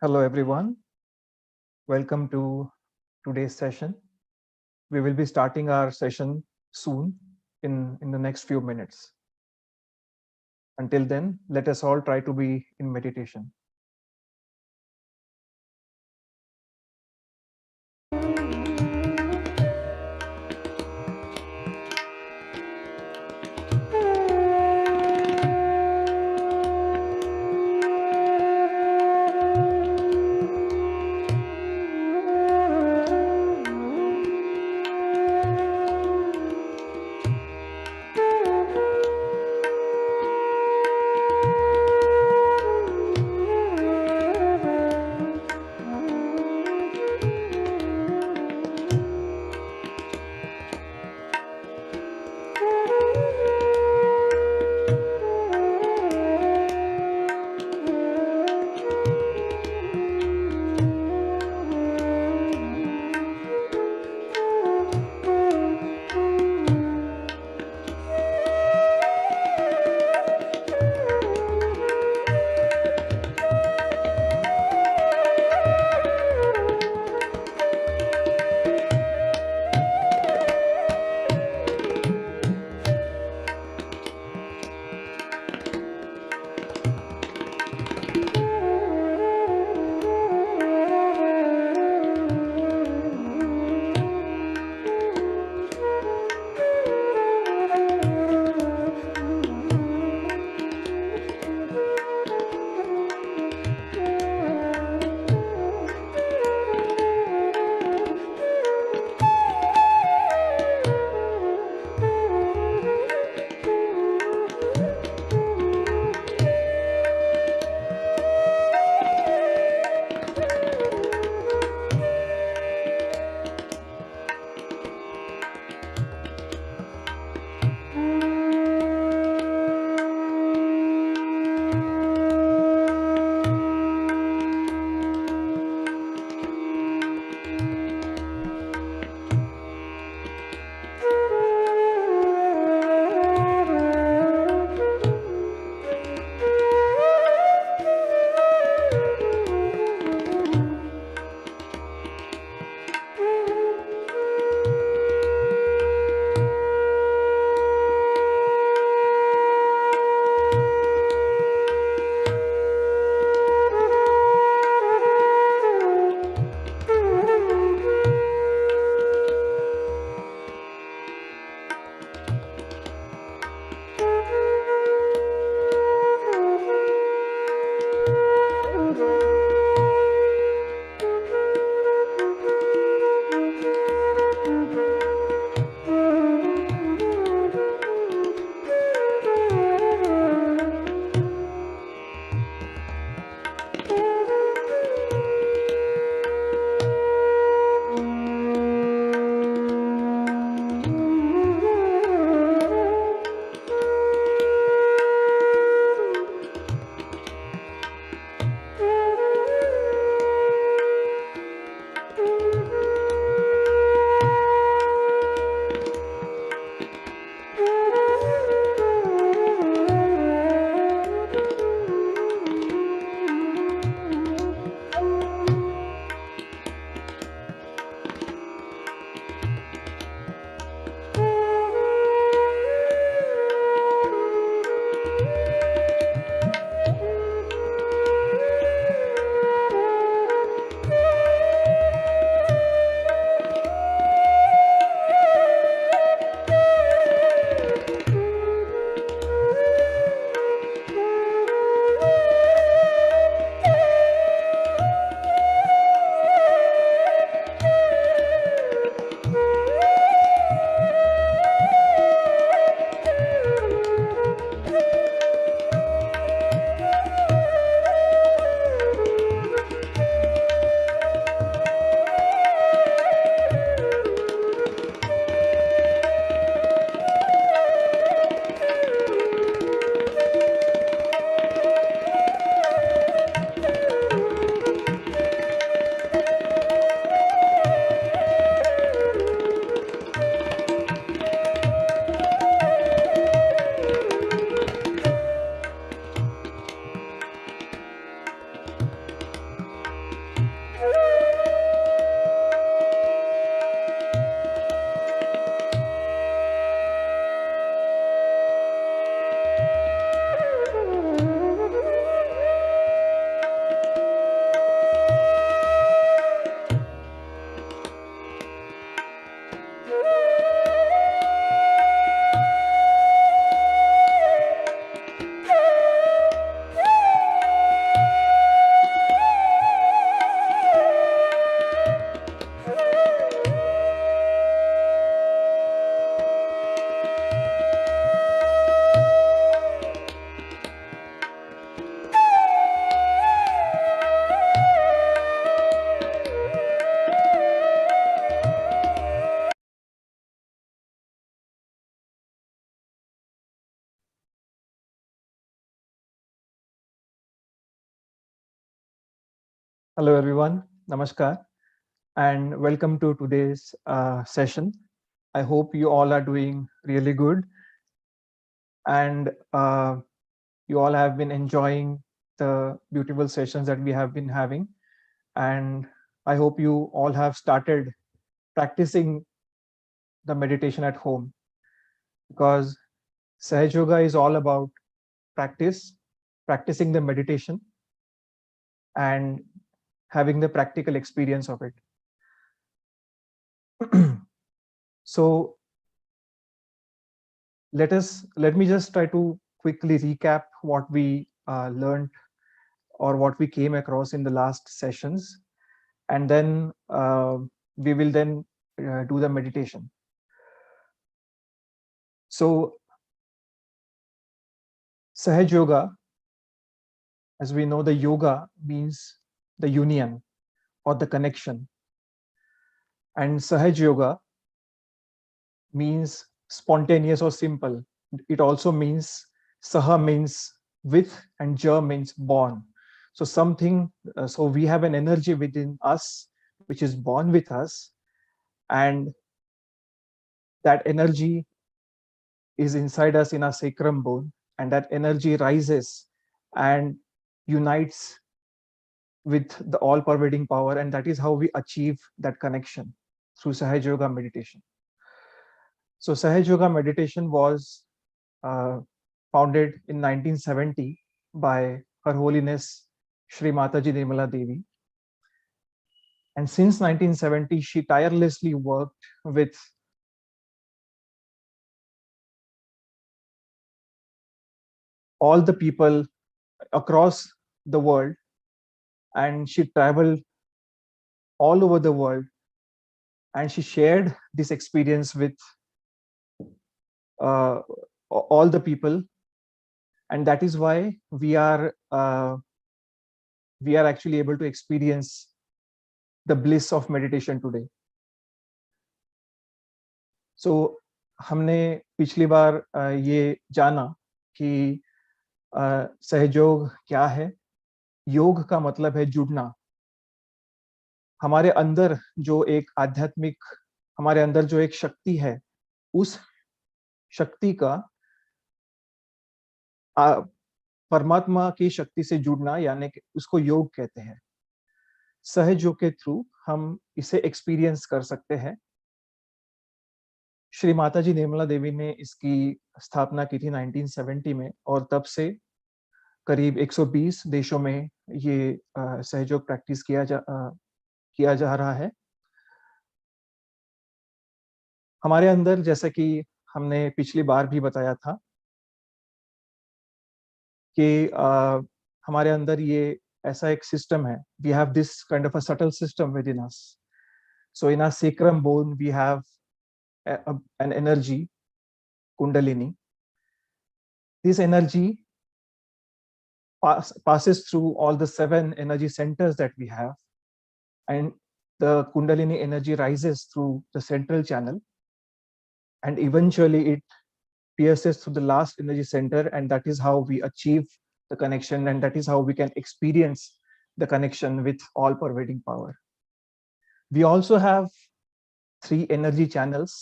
Hello, everyone. Welcome to today's session. We will be starting our session soon in the next few minutes. Until then, let us all try to be in meditation. Hello, everyone. Namaskar, and welcome to today's session. I hope you all are doing really good, and you all have been enjoying the beautiful sessions that we have been having. And I hope you all have started practicing the meditation at home, because Sahaja Yoga is all about practicing the meditation, and having the practical experience of it. So let me just try to quickly recap what we learned, or what we came across in the last sessions, and then we will then do the meditation. So Sahaj Yoga, as we know, the yoga means the union or the connection, and Sahaj Yoga means spontaneous or simple. It also means Saha means with, and Ja means born. So something, so we have an energy within us which is born with us, and that energy is inside us in our sacrum bone, and that energy rises and unites with the all pervading power, and that is how we achieve that connection through Sahaja Yoga meditation. So Sahaja Yoga meditation was founded in 1970 by Her Holiness Shri Mataji Nirmala Devi. And since 1970, she tirelessly worked with all the people across the world, and she traveled all over the world, and she shared this experience with uh, all the people, and that is why we are actually able to experience the bliss of meditation today. So हमने पिछली बार ये जाना कि सहयोग क्या है. योग का मतलब है जुड़ना. हमारे अंदर जो एक आध्यात्मिक, हमारे अंदर जो एक शक्ति है, उस शक्ति का परमात्मा की शक्ति से जुड़ना, यानी कि उसको योग कहते हैं. सहज योग के थ्रू हम इसे एक्सपीरियंस कर सकते हैं. श्री माताजी निर्मला देवी ने इसकी स्थापना की थी 1970 में, और तब से करीब 120 देशों में ये सहयोग प्रैक्टिस किया जा रहा है. हमारे अंदर, जैसा कि हमने पिछली बार भी बताया था, कि हमारे अंदर ये ऐसा एक सिस्टम है. We have this kind of a subtle system within us. So in our sacrum bone we have an energy, Kundalini. This energy passes through all the 7 energy centers that we have, and the Kundalini energy rises through the central channel, and eventually it pierces through the last energy center, and that is how we achieve the connection, and that is how we can experience the connection with all pervading power. We also have 3 energy channels: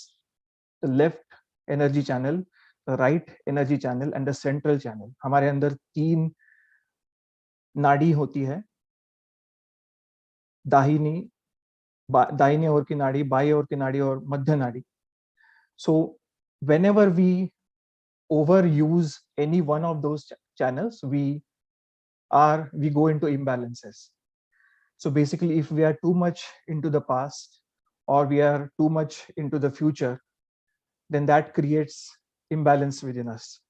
the left energy channel, the right energy channel, and the central channel. हमारे अंदर 3 नाड़ी होती है. दाहिनी दाहिने ओर की नाड़ी, बाएं ओर की नाड़ी और मध्य नाड़ी. So whenever we overuse any one of those channels, we go into imbalances. So basically, if we are too much into the past, or we are too much into the future, then that creates imbalance within us.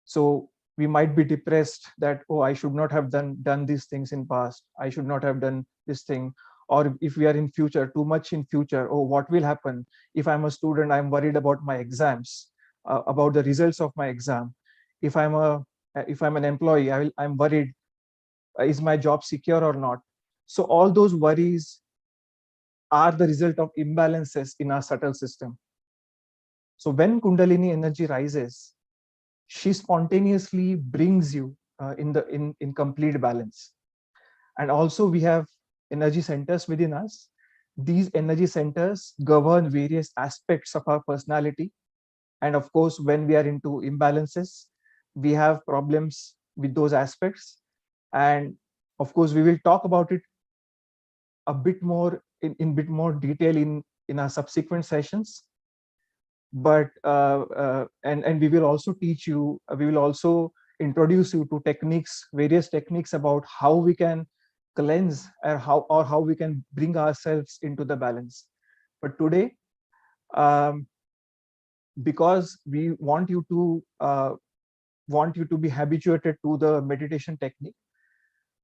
So we might be depressed that, oh, I should not have done these things in past, I should not have done this thing. Or if we are in future, too much in future, oh, what will happen if I'm a student, I'm worried about my exams, about the results of my exam. If I'm an employee, I'm worried, is my job secure or not. So all those worries are the result of imbalances in our subtle system. So when Kundalini energy rises, she spontaneously brings you in complete balance. And also we have energy centers within us. These energy centers govern various aspects of our personality. And of course, when we are into imbalances, we have problems with those aspects. And of course, we will talk about it a bit more in bit more detail in our subsequent sessions. But and we will also teach you, we will also introduce you to techniques, various techniques about how we can cleanse, or how we can bring ourselves into the balance. But today, um, because we want you to be habituated to the meditation technique,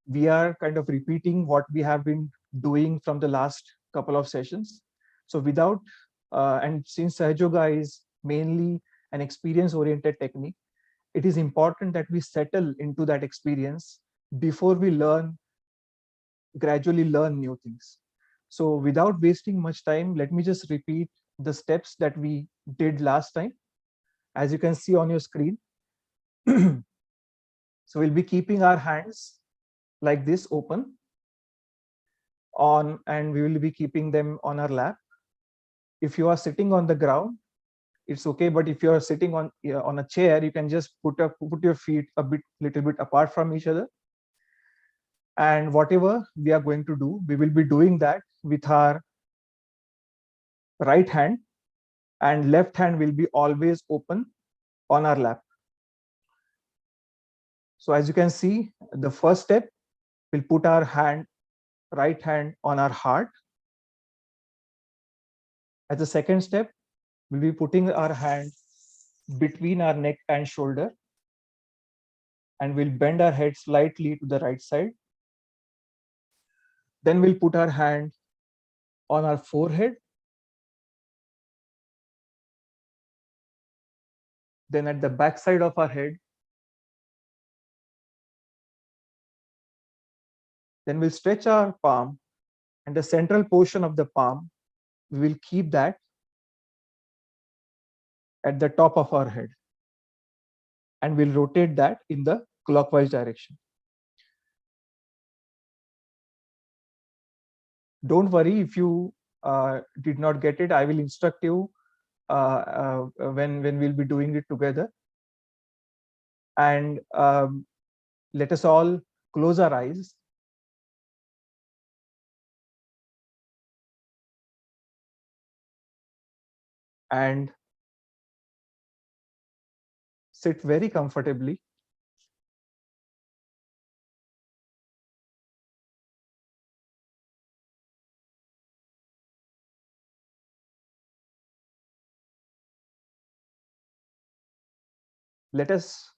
we are kind of repeating what we have been doing from the last couple of sessions. So without and since Sahajayoga is mainly an experience oriented technique, it is important that we settle into that experience before we gradually learn new things. So without wasting much time, let me just repeat the steps that we did last time. As you can see on your screen, so we'll be keeping our hands like this open on, and we will be keeping them on our lap. If you are sitting on the ground, it's okay, but if you are sitting on a chair, you can just put your feet a little bit apart from each other. And whatever we are going to do, we will be doing that with our right hand, and left hand will be always open on our lap. So as you can see, the first step, we'll put our right hand on our heart. As the second step, we'll be putting our hand between our neck and shoulder, and we'll bend our head slightly to the right side. Then we'll put our hand on our forehead. Then at the back side of our head. Then we'll stretch our palm, and the central portion of the palm, we will keep that at the top of our head, and we'll rotate that in the clockwise direction. Don't worry if you did not get it. I will instruct you when we'll be doing it together. And let us all close our eyes. And sit very comfortably. Let us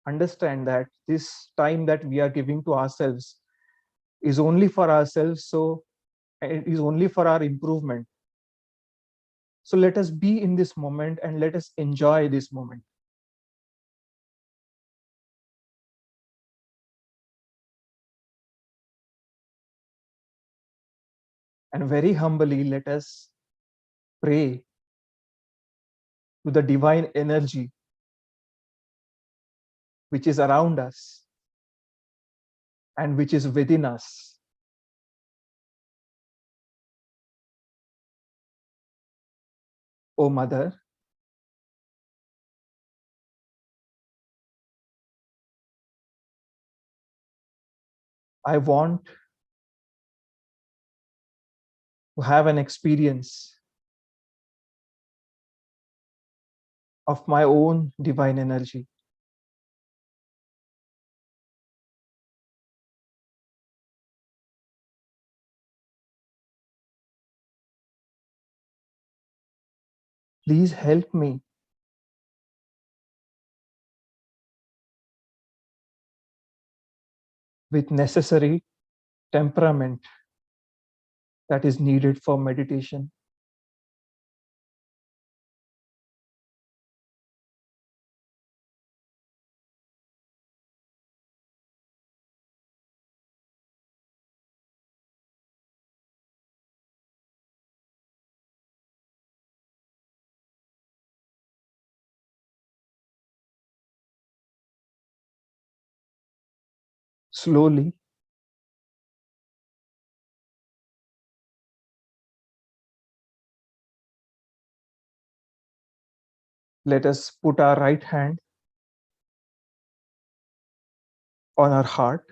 understand that this time that we are giving to ourselves is only for ourselves, so it is only for our improvement. So let us be in this moment and let us enjoy this moment. And very humbly, let us pray to the divine energy which is around us and which is within us. O Mother, I want to have an experience of my own divine energy. Please help me with necessary temperament that is needed for meditation. Slowly Let us put our right hand on our heart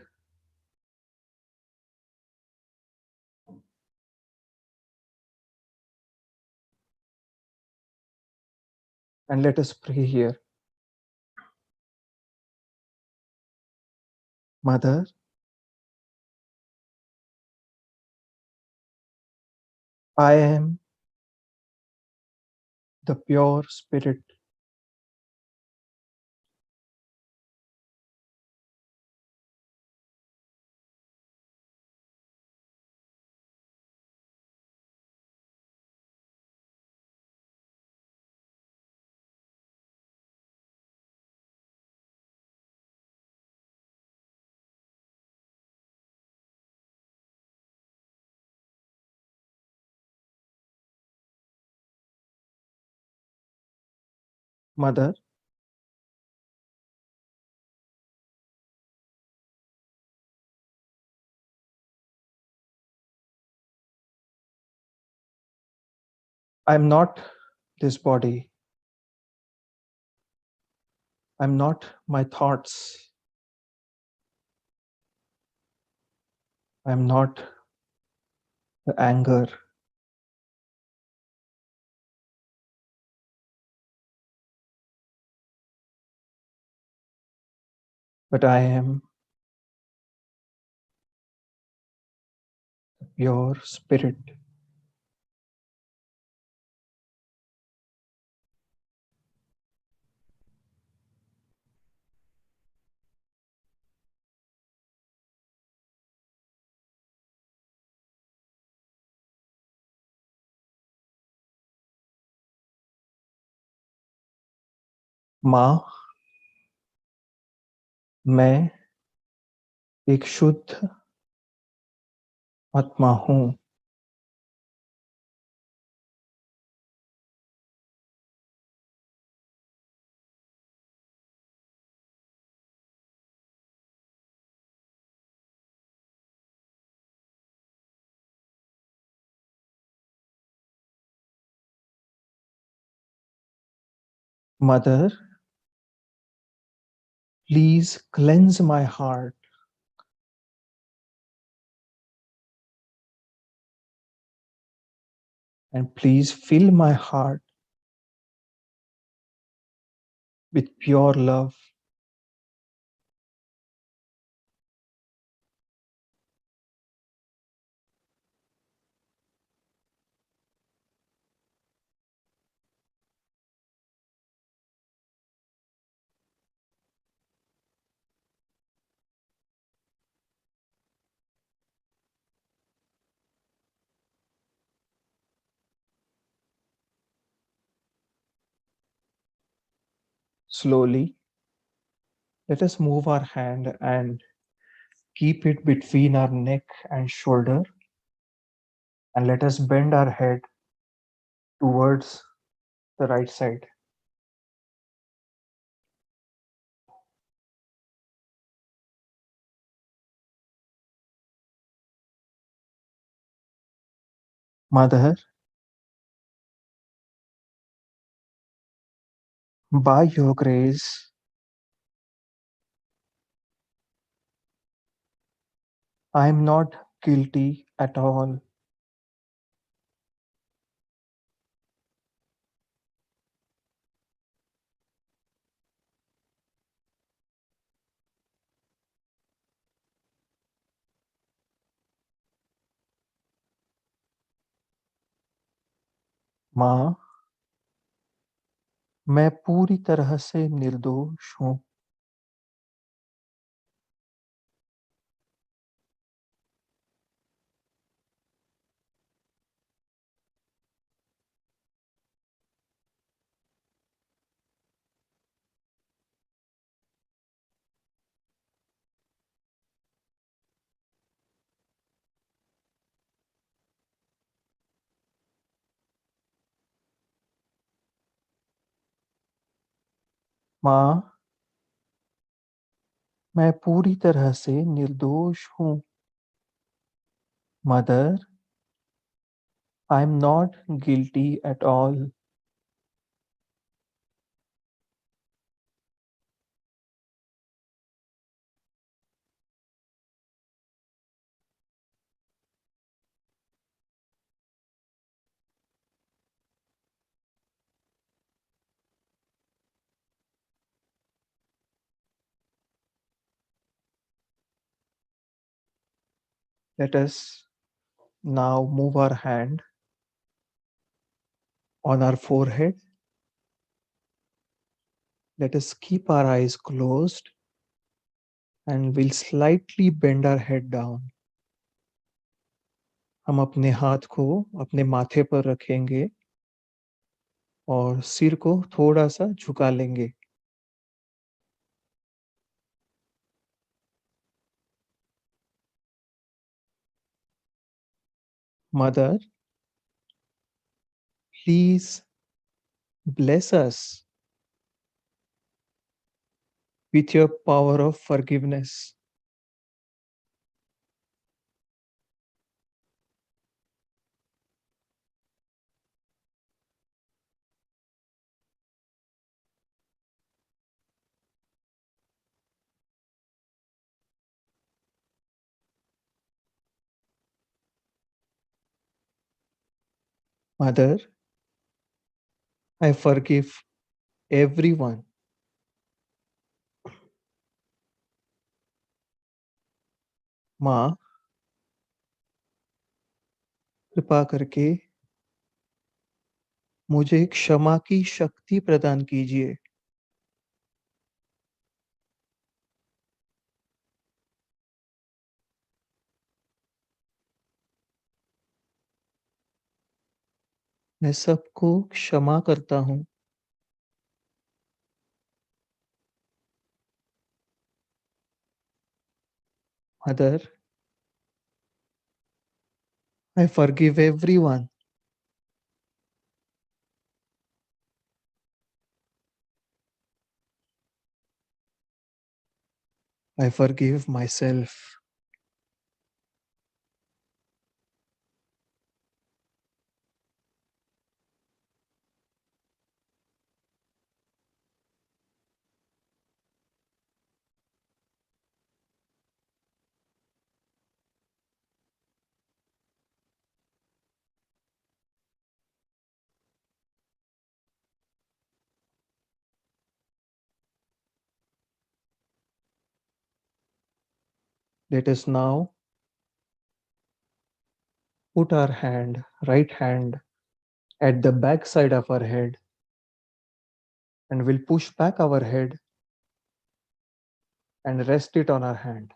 and let us pray here. Mother, I am the pure spirit. Mother, I'm not this body. I'm not my thoughts. I'm not the anger. But I am pure spirit. माँ, मैं एक शुद्ध आत्मा हूँ. Mother, please cleanse my heart and please fill my heart with pure love. Slowly, let us move our hand and keep it between our neck and shoulder, and let us bend our head towards the right side. Mother, by your grace, I am not guilty at all. माँ, मैं पूरी तरह से निर्दोष हूँ. माँ, मैं पूरी तरह से निर्दोष हूँ. Mother, I am not guilty at all. Let us now move our hand on our forehead. Let us keep our eyes closed and we'll slightly bend our head down. हम अपने हाथ को अपने माथे पर रखेंगे और सिर को थोड़ा सा झुका लेंगे. Mother, please bless us with your power of forgiveness. Mother, I forgive everyone. माँ, कृपा करके मुझे क्षमा की शक्ति प्रदान कीजिए. मैं सबको क्षमा करता हूँ. Mother, I forgive everyone. I forgive myself. Let us now put our right hand, at the back side of our head and we'll push back our head and rest it on our hand.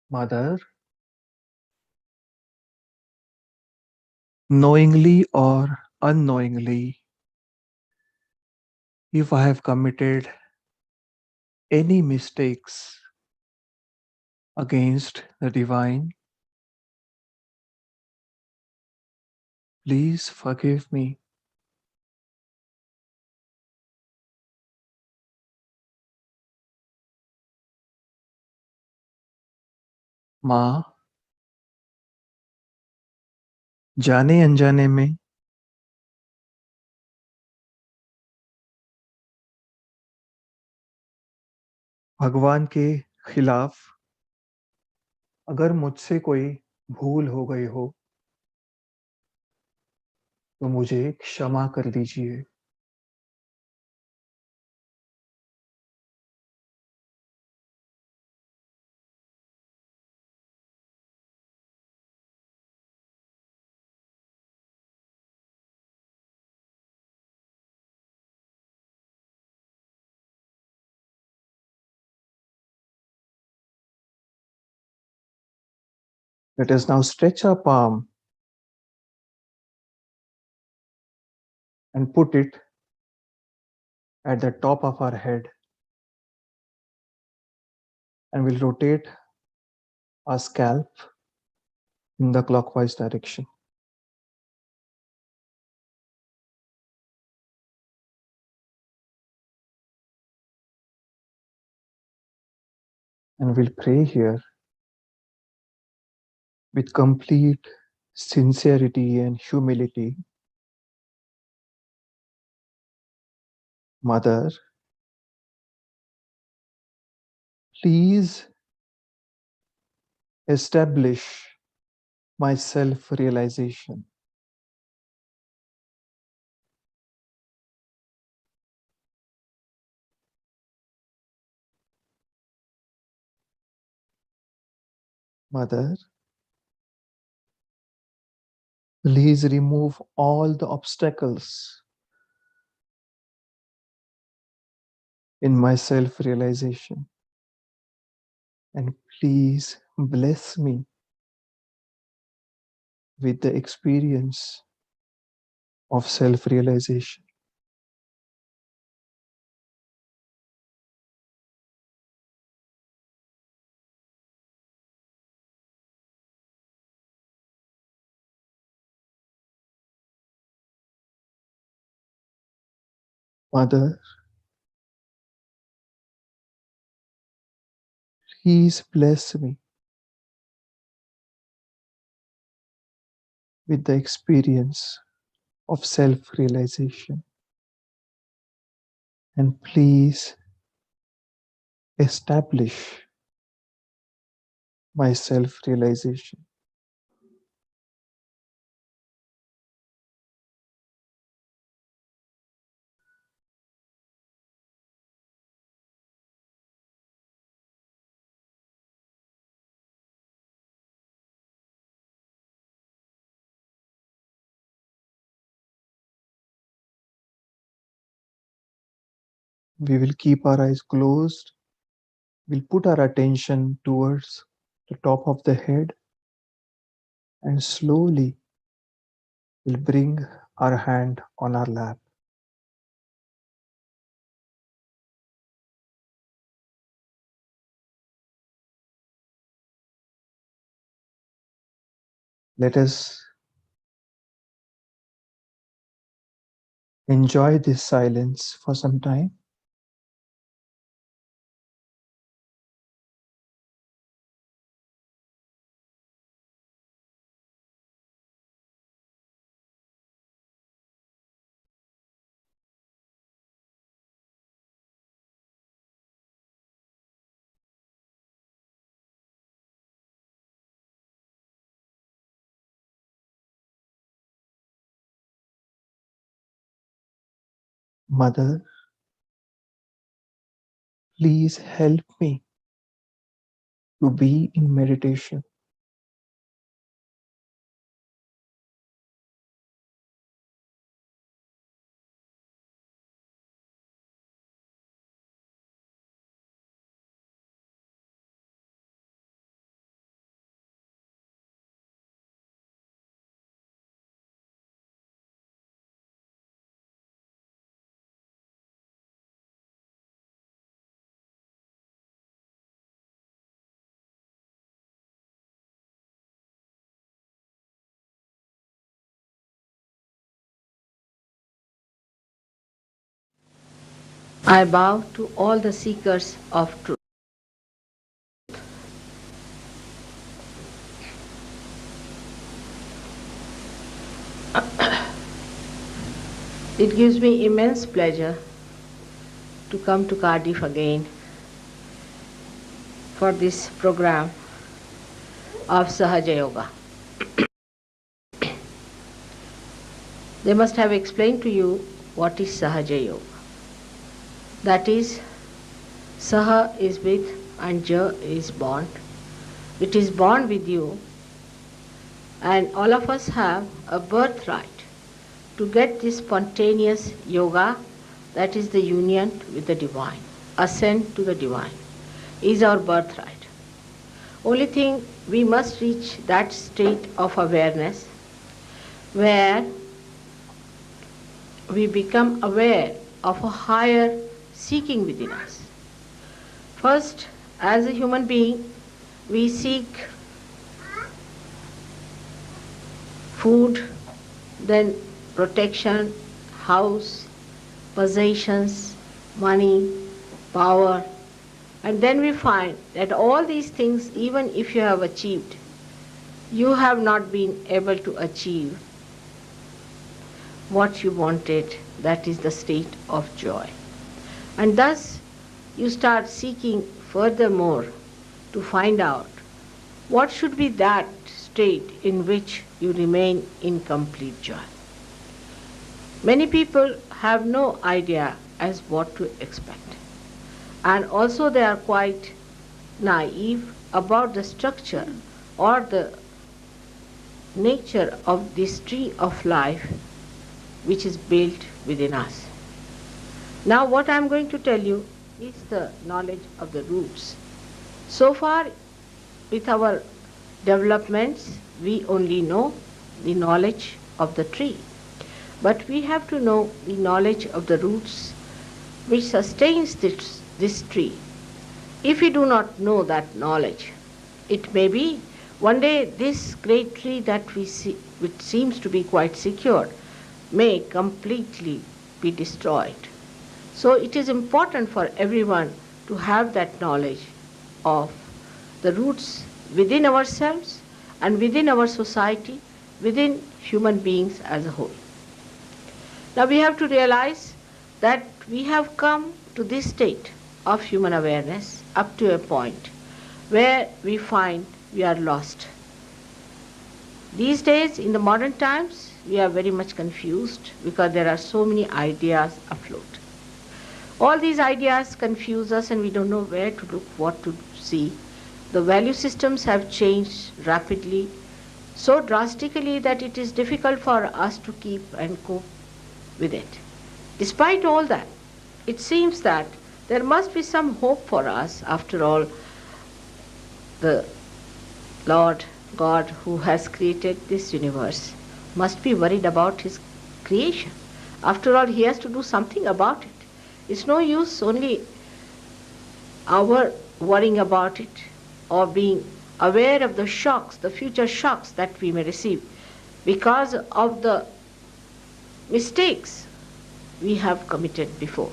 Mother, knowingly or unknowingly, if I have committed any mistakes against the divine, please forgive me. माँ, जाने अनजाने में भगवान के खिलाफ अगर मुझसे कोई भूल हो गई हो तो मुझे क्षमा कर दीजिए. Let us now stretch our palm and put it at the top of our head and we'll rotate our scalp in the clockwise direction. And we'll pray here with complete sincerity and humility. Mother, please establish my self-realization. Mother, please remove all the obstacles in my self-realization, and please bless me with the experience of self-realization. Mother, please bless me with the experience of self-realization, and please establish my self-realization. We will keep our eyes closed. We'll put our attention towards the top of the head, and slowly we'll bring our hand on our lap. Let us enjoy this silence for some time. Mother, please help me to be in meditation. I bow to all the seekers of truth. It gives me immense pleasure to come to Cardiff again for this program of Sahaja Yoga. They must have explained to you what is Sahaja Yoga. That is, Saha is with and Ja is bond. It is bond with you, and all of us have a birthright to get this spontaneous yoga, that is the union with the divine, ascent to the divine, is our birthright. Only thing, we must reach that state of awareness where we become aware of a higher seeking within us. First, as a human being, we seek food, then protection, house, possessions, money, power, and then we find that all these things, even if you have achieved, you have not been able to achieve what you wanted, that is the state of joy. And thus you start seeking furthermore to find out what should be that state in which you remain in complete joy. Many people have no idea as what to expect. And also they are quite naive about the structure or the nature of this tree of life which is built within us. Now what I am going to tell you is the knowledge of the roots. So far with our developments we only know the knowledge of the tree, but we have to know the knowledge of the roots which sustains this tree. If we do not know that knowledge, it may be one day this great tree that we see, which seems to be quite secure, may completely be destroyed. So it is important for everyone to have that knowledge of the roots within ourselves and within our society, within human beings as a whole. Now we have to realize that we have come to this state of human awareness up to a point where we find we are lost. These days, in the modern times, we are very much confused because there are so many ideas afloat. All these ideas confuse us and we don't know where to look, what to see. The value systems have changed rapidly, so drastically that it is difficult for us to keep and cope with it. Despite all that, it seems that there must be some hope for us. After all, the Lord God who has created this universe must be worried about his creation. After all, he has to do something about it. It's no use only our worrying about it or being aware of the shocks, the future shocks that we may receive because of the mistakes we have committed before.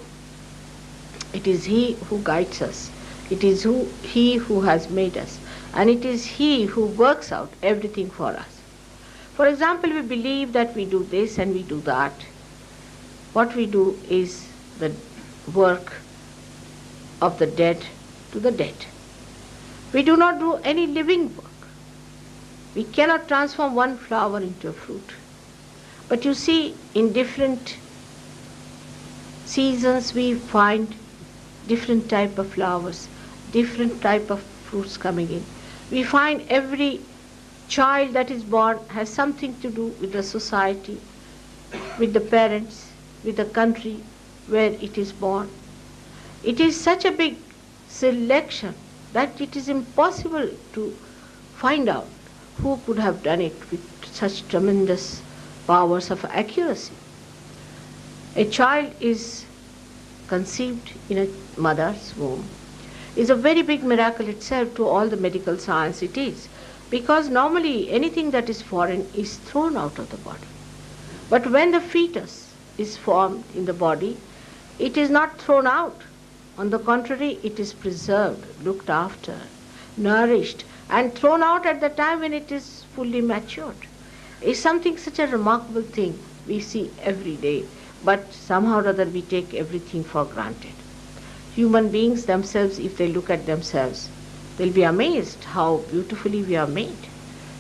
It is he who guides us. It is he who has made us. And it is he who works out everything for us. For example, we believe that we do this and we do that. What we do is the work of the dead to the dead. We do not do any living work. We cannot transform one flower into a fruit. But you see, in different seasons we find different type of flowers, different type of fruits coming in. We find every child that is born has something to do with the society, with the parents, with the country where it is born. It is such a big selection that it is impossible to find out who could have done it with such tremendous powers of accuracy. A child is conceived in a mother's womb is a very big miracle itself to all the medical science it is, because normally anything that is foreign is thrown out of the body. But when the fetus is formed in the body, it is not thrown out. On the contrary, it is preserved, looked after, nourished, and thrown out at the time when it is fully matured. It's something such a remarkable thing we see every day, but somehow or other we take everything for granted. Human beings themselves, if they look at themselves, they'll be amazed how beautifully we are made.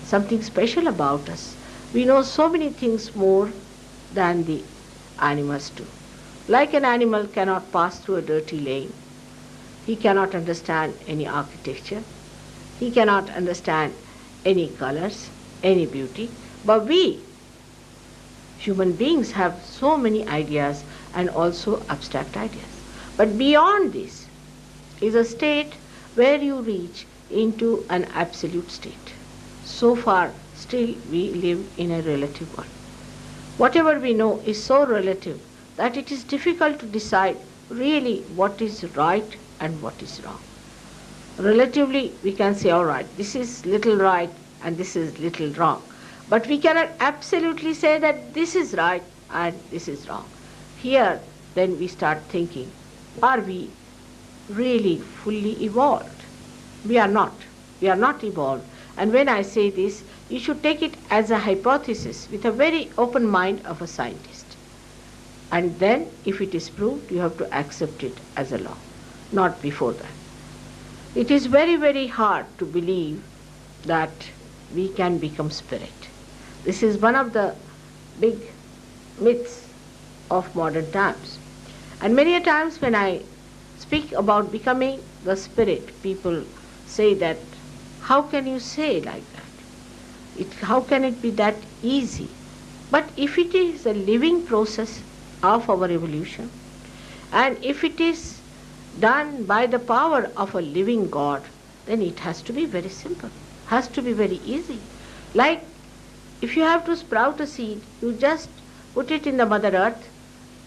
Something special about us. We know so many things more than the animals do. Like an animal cannot pass through a dirty lane. He cannot understand any architecture. He cannot understand any colors, any beauty. But we, human beings, have so many ideas and also abstract ideas. But beyond this is a state where you reach into an absolute state. So far, still we live in a relative world. Whatever we know is so relative that it is difficult to decide really what is right and what is wrong. Relatively, we can say, all right, this is little right and this is little wrong. But we cannot absolutely say that this is right and this is wrong. Here, then we start thinking, are we really fully evolved? We are not. We are not evolved. And when I say this, you should take it as a hypothesis with a very open mind of a scientist. And then, if it is proved, you have to accept it as a law, not before that. It is very, very hard to believe that we can become spirit. This is one of the big myths of modern times. And many a times when I speak about becoming the spirit, people say that How can you say like that? How can it be that easy? But if it is a living process of our evolution, and if it is done by the power of a living God, then it has to be very simple, has to be very easy. Like if you have to sprout a seed, you just put it in the Mother Earth,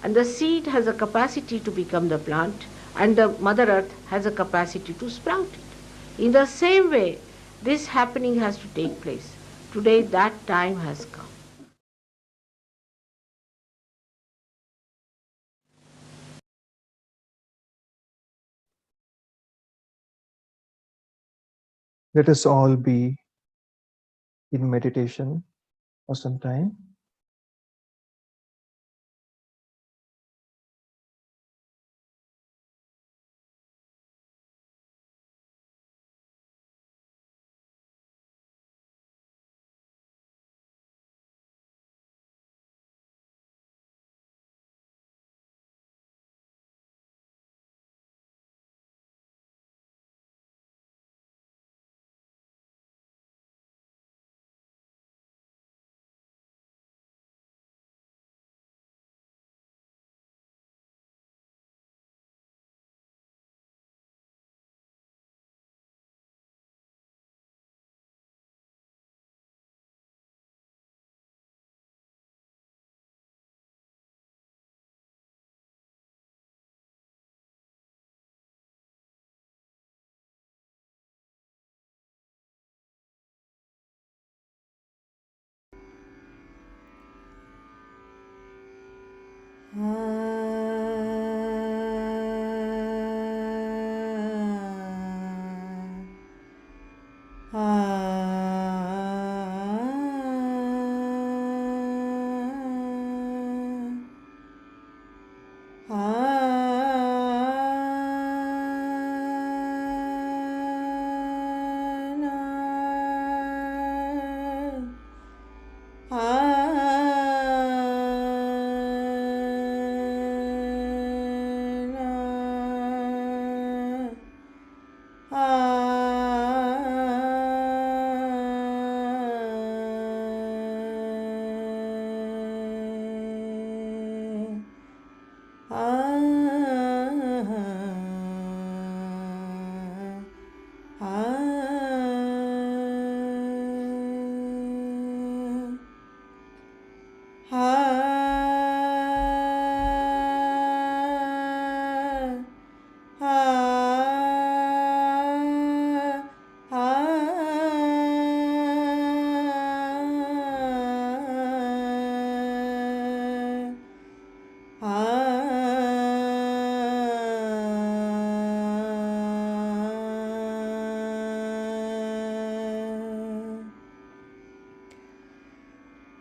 and the seed has a capacity to become the plant, and the Mother Earth has a capacity to sprout it. In the same way, this happening has to take place. Today, that time has come. Let us all be in meditation for some time.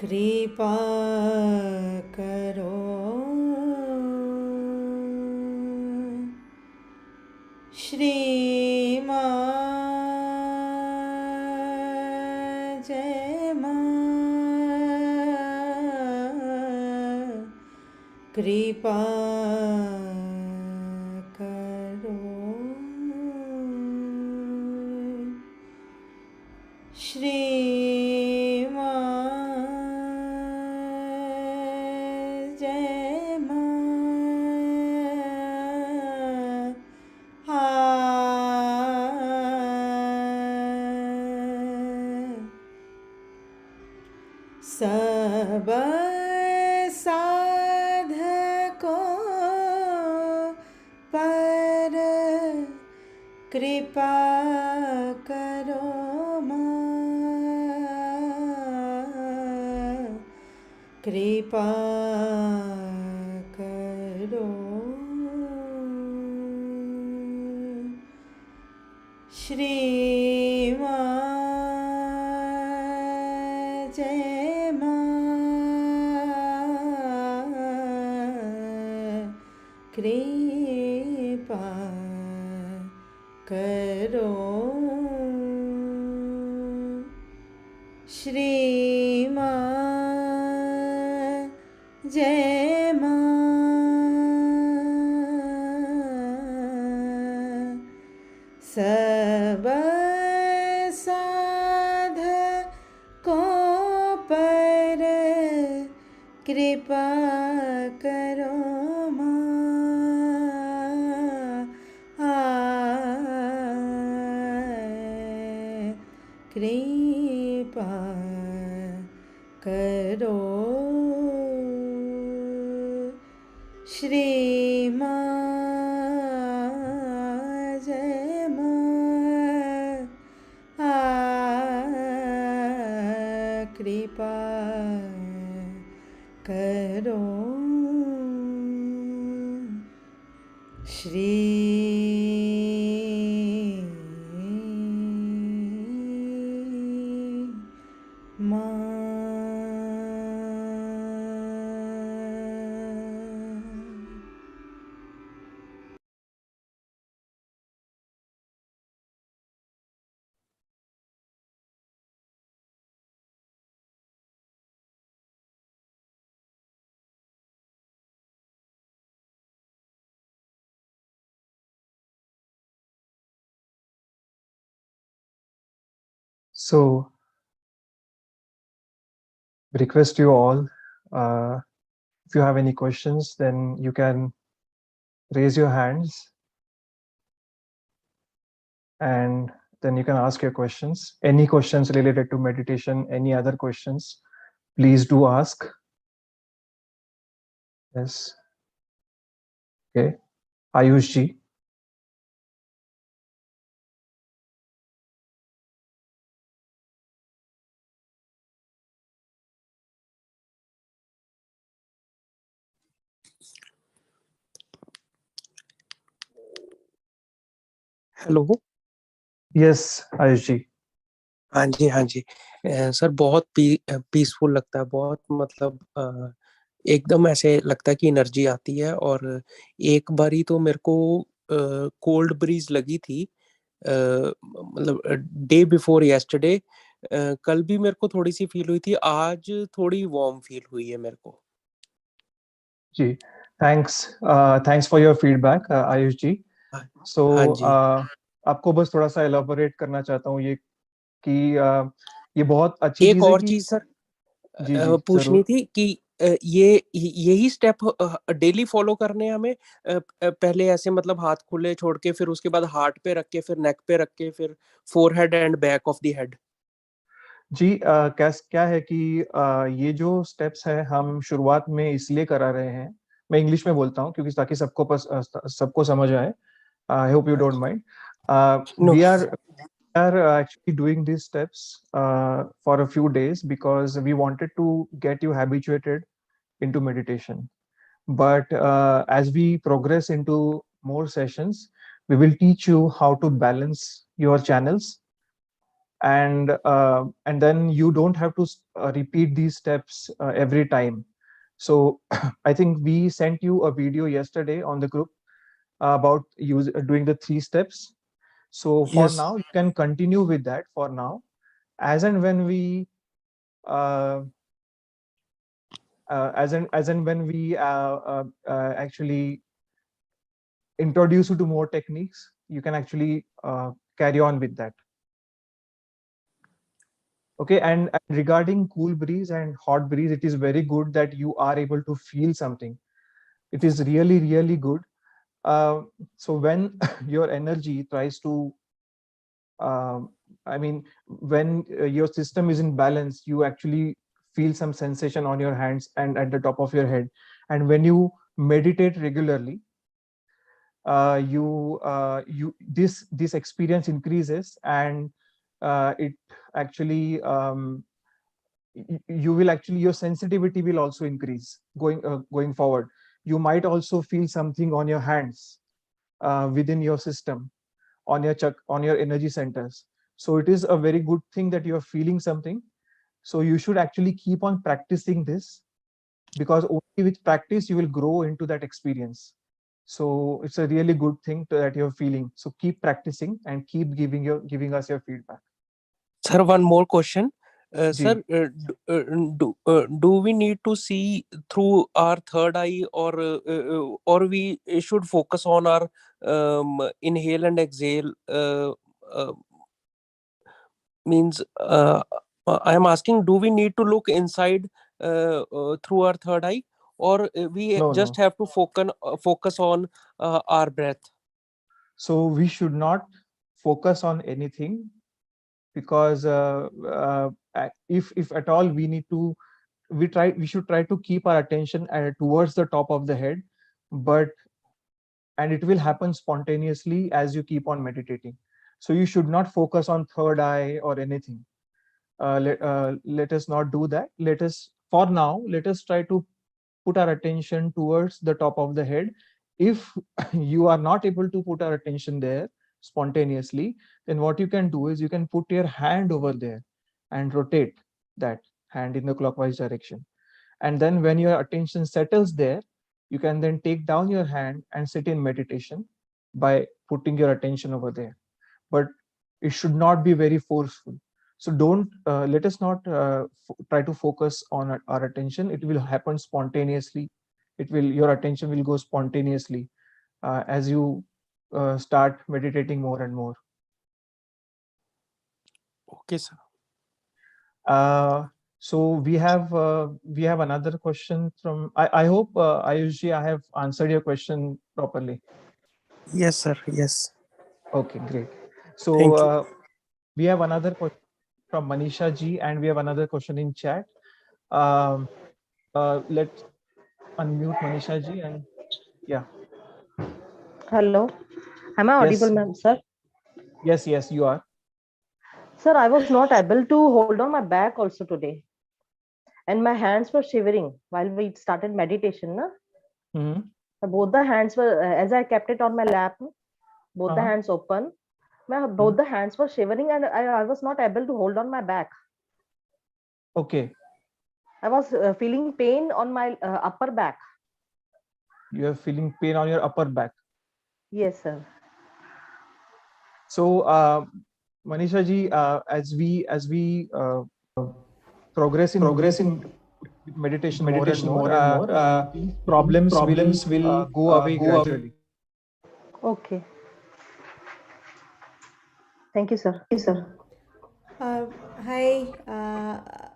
कृपा करो श्री माँ जय माँ कृपा करो श्री सब साधकों पर कृपा करो माँ कृपा करो श्री कृपा करो श्री माँ जय माँ सब कृपा करो माँ, कृपा करो श्री माँ, जय माँ, कृपा करो श्री माँ। So, request you all, if you have any questions, then you can raise your hands and then you can ask your questions. Any questions related to meditation, any other questions, please do ask. Yes. Okay. Ayush ji. Hello. Yes, Ayush ji. हाँ जी, हाँ जी। Sir बहुत peaceful लगता है, बहुत मतलब एकदम ऐसे लगता है कि एनर्जी आती है। और एक बारी तो मेरे को कोल्ड ब्रीज लगी थी, मतलब डे बिफोर यस्टरडे। कल भी मेरे को थोड़ी सी फील हुई थी, आज थोड़ी वार्म फील हुई है मेरे को। जी, thanks for your feedback Ayush ji. So हाँ जी। आपको बस थोड़ा सा एलाबोरेट करना चाहता हूँ ये कि ये बहुत अच्छी एक चीज़ है और कि चीज सर जी जी पूछनी जरूर। थी कि यही स्टेप डेली फॉलो करने हैं हमें। पहले ऐसे मतलब हाथ खुले छोड़ के, फिर उसके बाद हार्ट पे रख के, फिर नेक पे रख के, फिर forehead and back of the head. जी क्या है कि ये जो स्टेप्स है हम शुरुआत में इसलिए करा रहे हैं। मैं इंग्लिश में बोलता हूँ क्योंकि ताकि सबको समझ आए। I hope you don't mind. No. We are actually doing these steps for a few days because we wanted to get you habituated into meditation. But as we progress into more sessions, we will teach you how to balance your channels, and then you don't have to repeat these steps every time. So I think we sent you a video yesterday on the group about doing the 3 steps. So for yes now, you can continue with that for now. As and when we uh, as and when we actually introduce you to more techniques, you can actually carry on with that. Okay, and regarding cool breeze and hot breeze, it is very good that you are able to feel something. It is really, really good. Uh, so when your energy tries to, I mean, when your system is in balance, you actually feel some sensation on your hands and at the top of your head. And when you meditate regularly, you this experience increases, and it actually you will actually your sensitivity will also increase going forward. You might also feel something on your hands within your system, on your energy centers. So it is a very good thing that you are feeling something. So you should actually keep on practicing this, because only with practice you will grow into that experience. So it's a really good thing that you're feeling. So keep practicing and keep giving us your feedback. Sir, one more question. Ji. Sir, do we need to see through our third eye, or we should focus on our inhale and exhale? Means I am asking, do we need to look inside through our third eye, or we No, just no. have to focus on our breath? So we should not focus on anything, because if at all we need to, we should try to keep our attention towards the top of the head, but and it will happen spontaneously as you keep on meditating. So you should not focus on third eye or anything. Let us not do that. Let us, for now, let us try to put our attention towards the top of the head. If you are not able to put our attention there spontaneously, then what you can do is you can put your hand over there and rotate that hand in the clockwise direction. And then when your attention settles there, you can then take down your hand and sit in meditation by putting your attention over there. But it should not be very forceful. So don't let us not try to focus on our attention. It will happen spontaneously. It will, your attention will go spontaneously as you start meditating more and more. Okay, sir. So we have another question from, I hope Ayushji, I have answered your question properly. Yes, sir. Yes. Okay, great. So Thank you. we have another question from Manisha ji, and we have another question in chat. Let's unmute Manisha ji, and yeah. Hello, am I audible, Yes, ma'am, sir? yes, you are. Sir, I was not able to hold on my back also today, and my hands were shivering while we started meditation. Na? Mm-hmm. Both the hands were, as I kept it on my lap, both the Uh-huh. hands open. Mhm. Both the hands were shivering, and I was not able to hold on my back. Okay, I was feeling pain on my upper back. you are feeling pain on your upper back. Yes, sir. So, Manisha ji, as we progress in with meditation more and more, these problems will go away gradually. Okay. Thank you, sir. Uh, Hi.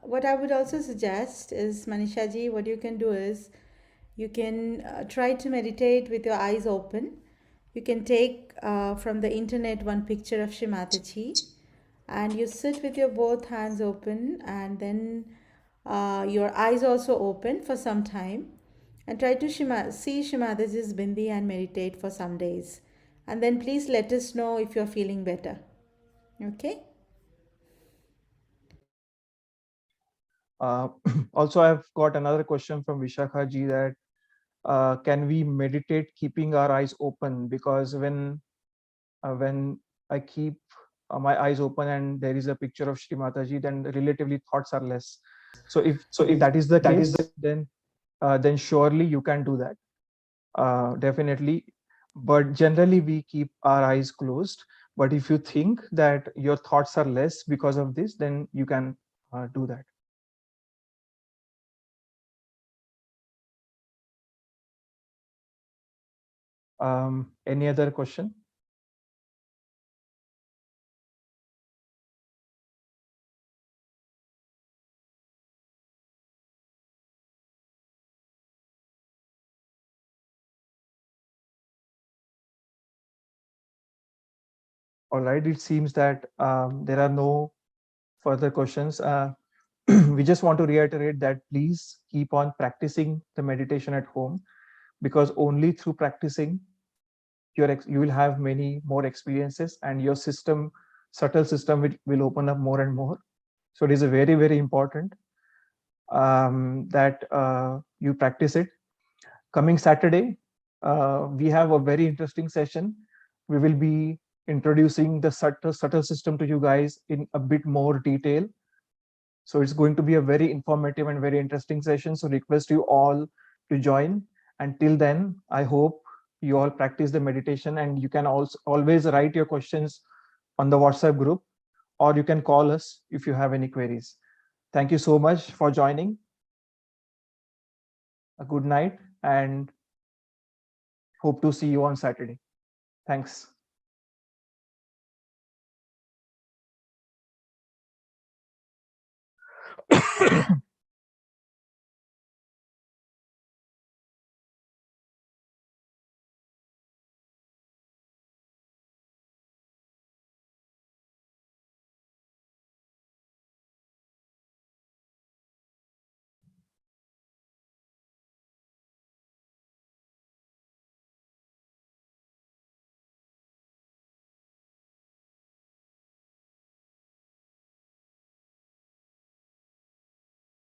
What I would also suggest is, Manisha ji, what you can do is you can try to meditate with your eyes open. You can take from the internet one picture of Shimataji, and you sit with your both hands open, and then your eyes also open for some time, and try to see Shimataji's bindi and meditate for some days. And then please let us know if you're feeling better. Okay? Also, I've got another question from Vishakha ji, that can we meditate keeping our eyes open? Because when I keep my eyes open and there is a picture of Shri Mataji, then relatively thoughts are less. So if that is the case, then surely you can do that, definitely. But generally we keep our eyes closed. But if you think that your thoughts are less because of this, then you can do that. Any other question? All right, it seems that there are no further questions. We just want to reiterate that please keep on practicing the meditation at home, because only through practicing you will have many more experiences, and your subtle system will open up more and more. So it is a very important that you practice it. Coming Saturday, we have a very interesting session. We will be introducing the subtle system to you guys in a bit more detail. So it's going to be a very informative and very interesting session. So request you all to join. Until then, I hope you all practice the meditation, and you can also always write your questions on the WhatsApp group, or you can call us if you have any queries. Thank you so much for joining. A good night, and hope to see you on Saturday. Thanks.